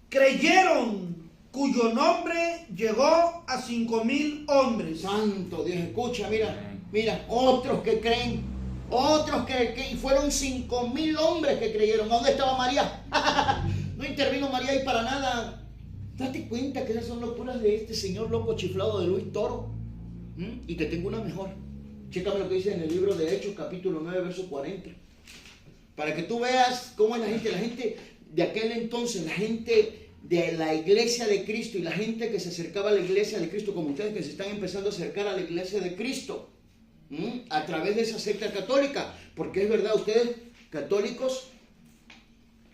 creyeron, cuyo nombre llegó a 5,000 hombres. Santo Dios, escucha, mira, otros que creen, otros que y fueron 5,000 hombres que creyeron. ¿Dónde estaba María? No intervino María ahí para nada. Date cuenta que esas son locuras de este señor loco chiflado de Luis Toro. Y te tengo una mejor. Chécame lo que dice en el libro de Hechos, capítulo 9, verso 40. Para que tú veas cómo es la gente de aquel entonces, la gente de la iglesia de Cristo y la gente que se acercaba a la iglesia de Cristo, como ustedes que se están empezando a acercar a la iglesia de Cristo, a través de esa secta católica, porque es verdad, ustedes católicos,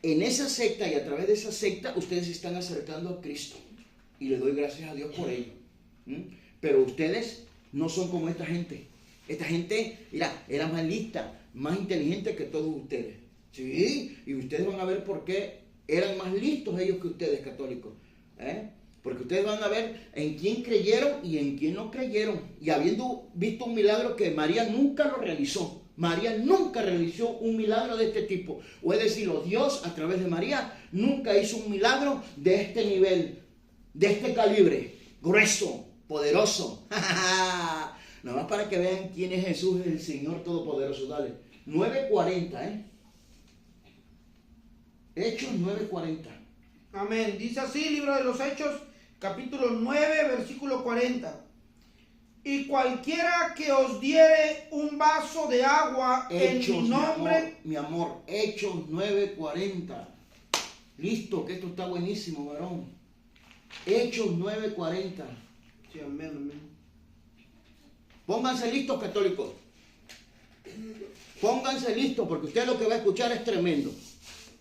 en esa secta y a través de esa secta, ustedes se están acercando a Cristo, y le doy gracias a Dios por ello. Pero ustedes no son como esta gente. Esta gente, mira, era más lista, más inteligente que todos ustedes. Sí, y ustedes van a ver por qué eran más listos ellos que ustedes, católicos. Porque ustedes van a ver en quién creyeron y en quién no creyeron. Y habiendo visto un milagro que María nunca lo realizó. María nunca realizó un milagro de este tipo. O es decir, Dios a través de María nunca hizo un milagro de este nivel, de este calibre, grueso, poderoso. Nada más para que vean quién es Jesús, el Señor Todopoderoso. Dale. 9:40, Hechos 9:40. Amén. Dice así, libro de los Hechos, capítulo 9, versículo 40. Y cualquiera que os diere un vaso de agua Hechos, en mi nombre. Mi amor, Hechos 9:40. Listo, que esto está buenísimo, varón. Hechos 9:40. Sí, amén, amén. Pónganse listos, católicos. Pónganse listos, porque usted lo que va a escuchar es tremendo.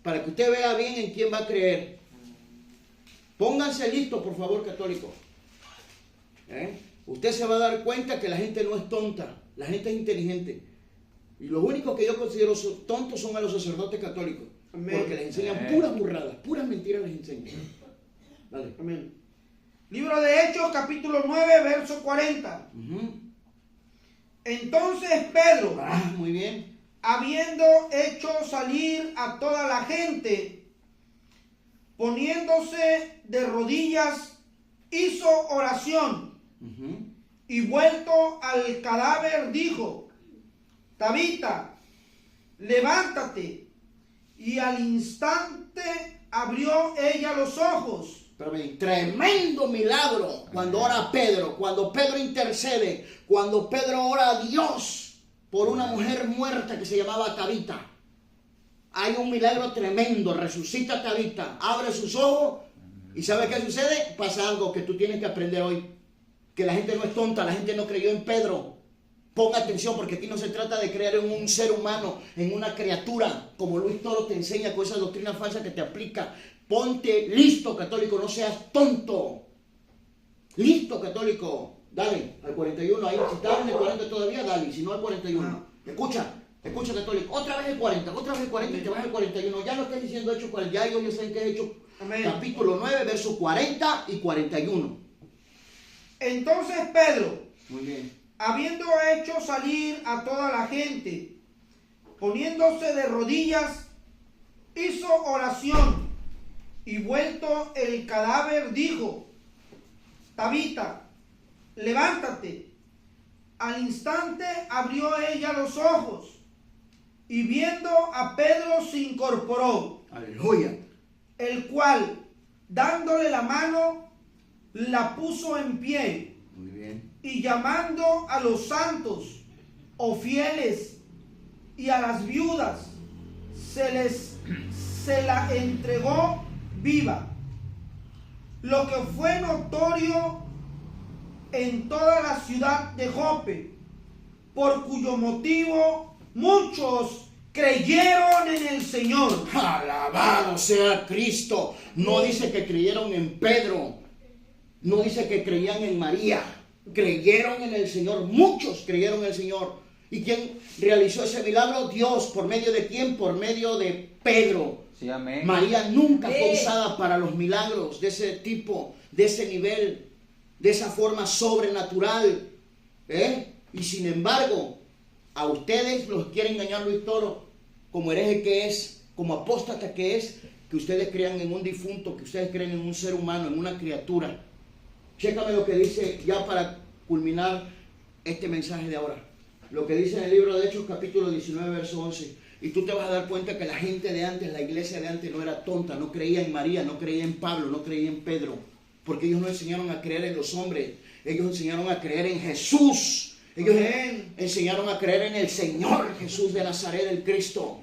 Para que usted vea bien en quién va a creer. Pónganse listos, por favor, católicos. Usted se va a dar cuenta que la gente no es tonta, la gente es inteligente. Y los únicos que yo considero tontos son a los sacerdotes católicos. Amén. Porque les enseñan puras burradas, puras mentiras les enseñan. Dale. Amén. Libro de Hechos, capítulo 9, verso 40. Entonces Pedro, muy bien, habiendo hecho salir a toda la gente, poniéndose de rodillas, hizo oración. Ujú. Y vuelto al cadáver dijo: Tabita, levántate. Y al instante abrió ella los ojos. Pero ven, tremendo milagro cuando ora Pedro, cuando Pedro intercede, cuando Pedro ora a Dios por una mujer muerta que se llamaba Tabita. Hay un milagro tremendo, resucita Tabita, abre sus ojos y ¿sabe qué sucede? Pasa algo que tú tienes que aprender hoy, que la gente no es tonta, la gente no creyó en Pedro. Ponga atención porque aquí no se trata de creer en un ser humano, en una criatura, como Luis Toro te enseña con esa doctrina falsa que te aplica. Ponte listo, católico, no seas tonto. Listo, católico. Dale, al 41. Ahí, si estás en el 40 todavía, dale. Si no, al 41. Escucha, católico. Otra vez el 40, otra vez el 40 y te vas al 41. Ya no estás diciendo Hechos 40, ya ellos saben que es Hechos. Amén. Capítulo 9, versos 40 y 41. Entonces Pedro, Muy bien. habiendo hecho salir a toda la gente, poniéndose de rodillas, hizo oración. Y vuelto el cadáver dijo: Tabita, levántate. Al instante abrió ella los ojos, y viendo a Pedro se incorporó, Aleluya. el cual, dándole la mano, la puso en pie, Muy bien. y llamando a los santos o fieles y a las viudas, se la entregó viva, lo que fue notorio en toda la ciudad de Jope, por cuyo motivo muchos creyeron en el Señor. Alabado sea Cristo. No dice que creyeron en Pedro, no dice que creían en María, creyeron en el Señor. Muchos creyeron en el Señor. ¿Y quién realizó ese milagro? Dios. ¿Por medio de quién? Por medio de Pedro. Sí, amén. María nunca fue usada para los milagros de ese tipo, de ese nivel, de esa forma sobrenatural. Y sin embargo, a ustedes los quiere engañar Luis Toro, como hereje que es, como apóstata que es, que ustedes crean en un difunto, que ustedes creen en un ser humano, en una criatura. Chécame lo que dice, ya para culminar este mensaje de ahora. Lo que dice en el libro de Hechos, capítulo 19, verso 11. Y tú te vas a dar cuenta que la gente de antes, la iglesia de antes no era tonta, no creía en María, no creía en Pablo, no creía en Pedro. Porque ellos no enseñaron a creer en los hombres, ellos enseñaron a creer en Jesús. Ellos enseñaron a creer en el Señor Jesús de Nazaret, el Cristo.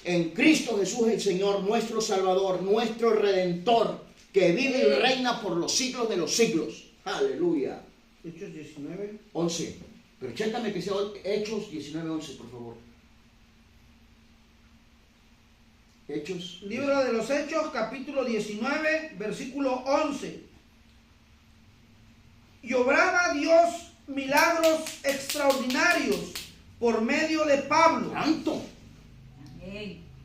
En Cristo Jesús el Señor, nuestro Salvador, nuestro Redentor, que vive y reina por los siglos de los siglos. Aleluya. Hechos 19. 11. Pero chécame que sea Hechos 19, 11, por favor. Hechos. Libro de los Hechos, capítulo 19, versículo 11. Y obraba Dios milagros extraordinarios por medio de Pablo. Tanto.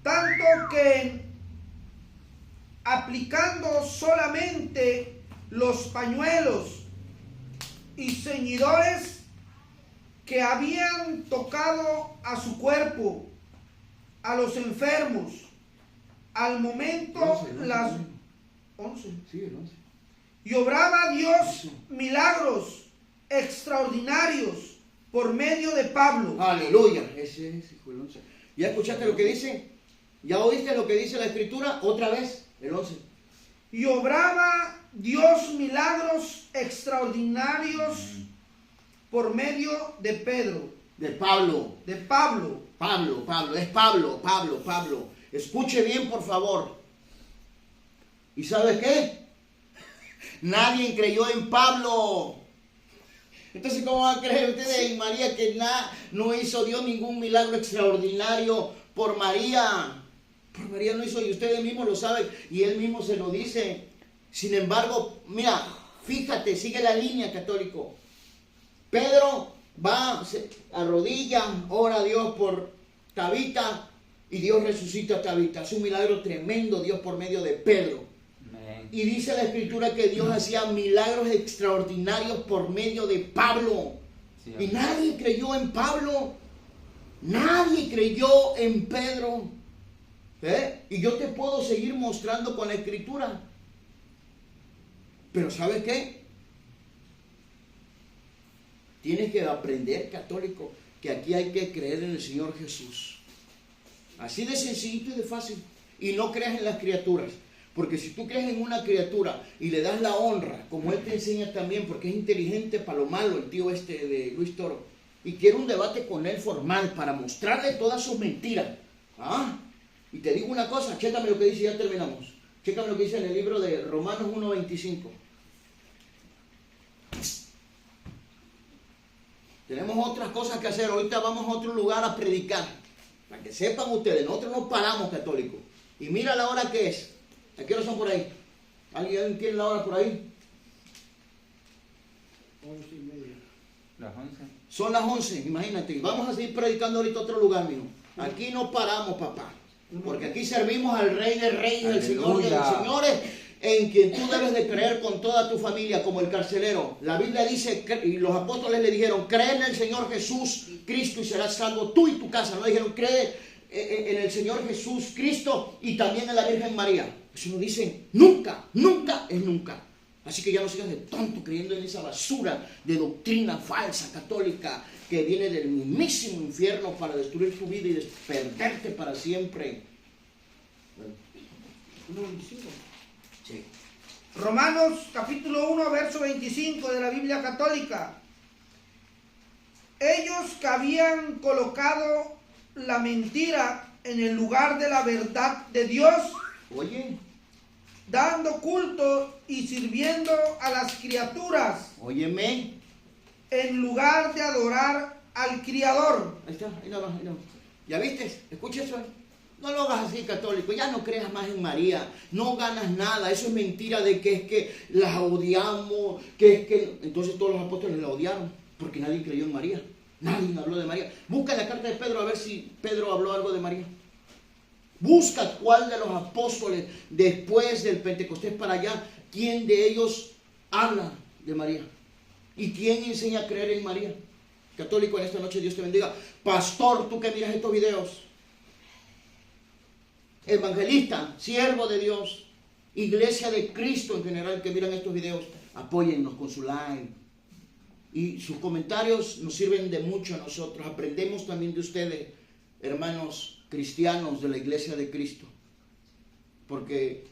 Tanto que aplicando solamente los pañuelos y ceñidores que habían tocado a su cuerpo, a los enfermos, al momento 11, las 11. Sí, el 11. Y obraba Dios milagros extraordinarios por medio de Pablo. Aleluya. Ese es el 11. ¿Ya escuchaste lo que dice? ¿Ya oíste lo que dice la Escritura? Otra vez, el 11. Y obraba Dios milagros extraordinarios por medio de Pedro. De Pablo. De Pablo. Es Pablo. Escuche bien, por favor. ¿Y sabe qué? Nadie creyó en Pablo. Entonces, ¿cómo van a creer ustedes en María que no hizo Dios ningún milagro extraordinario por María? Por María no hizo, y ustedes mismos lo saben, y él mismo se lo dice. Sin embargo, mira, fíjate, sigue la línea, católico. Pedro va, se arrodilla, ora a Dios por Tabita, y Dios resucita a Tabita. Es un milagro tremendo, Dios por medio de Pedro. Amén. Y dice la Escritura que Dios hacía milagros extraordinarios por medio de Pablo. Sí, Y amén. nadie creyó en Pablo. Nadie creyó en Pedro. Y yo te puedo seguir mostrando con la escritura. Pero ¿sabes qué? Tienes que aprender, católico, que aquí hay que creer en el Señor Jesús. Así de sencillito y de fácil. Y no creas en las criaturas. Porque si tú crees en una criatura y le das la honra, como él te enseña también, porque es inteligente para lo malo, el tío este de Luis Toro, y quiere un debate con él formal para mostrarle todas sus mentiras. Y te digo una cosa, chécame lo que dice, ya terminamos. Chécame lo que dice en el libro de Romanos 1:25. Tenemos otras cosas que hacer. Ahorita vamos a otro lugar a predicar. Para que sepan ustedes, nosotros no paramos, católicos. Y mira la hora que es. ¿A qué hora son por ahí? ¿Alguien tiene la hora por ahí? 11:30. Las 11. Son las 11, imagínate. Vamos a seguir predicando ahorita a otro lugar, mijo. Aquí no paramos, papá. Porque aquí servimos al Rey de Reyes, al Señor de los Señores, en quien tú debes de creer con toda tu familia, como el carcelero. La Biblia dice, y los apóstoles le dijeron, cree en el Señor Jesús Cristo y serás salvo tú y tu casa. No dijeron, cree en el Señor Jesús Cristo y también en la Virgen María. Eso no dicen nunca, nunca es nunca. Así que ya no sigas de tonto creyendo en esa basura de doctrina falsa católica que viene del mismísimo infierno para destruir tu vida y perderte para siempre. Bueno. 1:25. Sí. Romanos capítulo 1, verso 25 de la Biblia católica. Ellos que habían colocado la mentira en el lugar de la verdad de Dios, Oye, dando culto y sirviendo a las criaturas, óyeme. en lugar de adorar al Criador. Ahí está, ahí nada más, ahí nada más. ¿Ya viste? Escucha eso. No lo hagas así, católico. Ya no creas más en María. No ganas nada. Eso es mentira de que es que las odiamos. Que es que... Entonces todos los apóstoles la odiaron. Porque nadie creyó en María. Nadie habló de María. Busca la carta de Pedro a ver si Pedro habló algo de María. Busca cuál de los apóstoles después del Pentecostés para allá, quién de ellos habla de María. ¿Y quién enseña a creer en María? Católico, en esta noche Dios te bendiga. Pastor, tú que miras estos videos. Evangelista, siervo de Dios. Iglesia de Cristo en general que miran estos videos. Apóyennos con su like. Y sus comentarios nos sirven de mucho a nosotros. Aprendemos también de ustedes, hermanos cristianos de la Iglesia de Cristo. Porque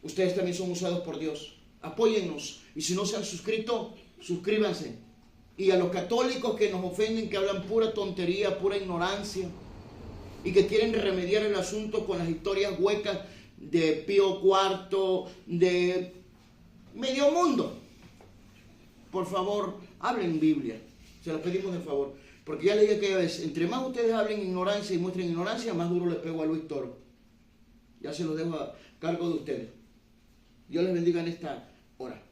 ustedes también son usados por Dios. Apóyennos. Y si no se han suscrito, suscríbanse. Y a los católicos que nos ofenden, que hablan pura tontería, pura ignorancia, y que quieren remediar el asunto con las historias huecas de Pío IV, de medio mundo, por favor, hablen Biblia. Se las pedimos de favor. Porque ya les dije que es, entre más ustedes hablen ignorancia y muestren ignorancia, más duro les pego a Luis Toro. Ya se los dejo a cargo de ustedes. Dios les bendiga en esta hora.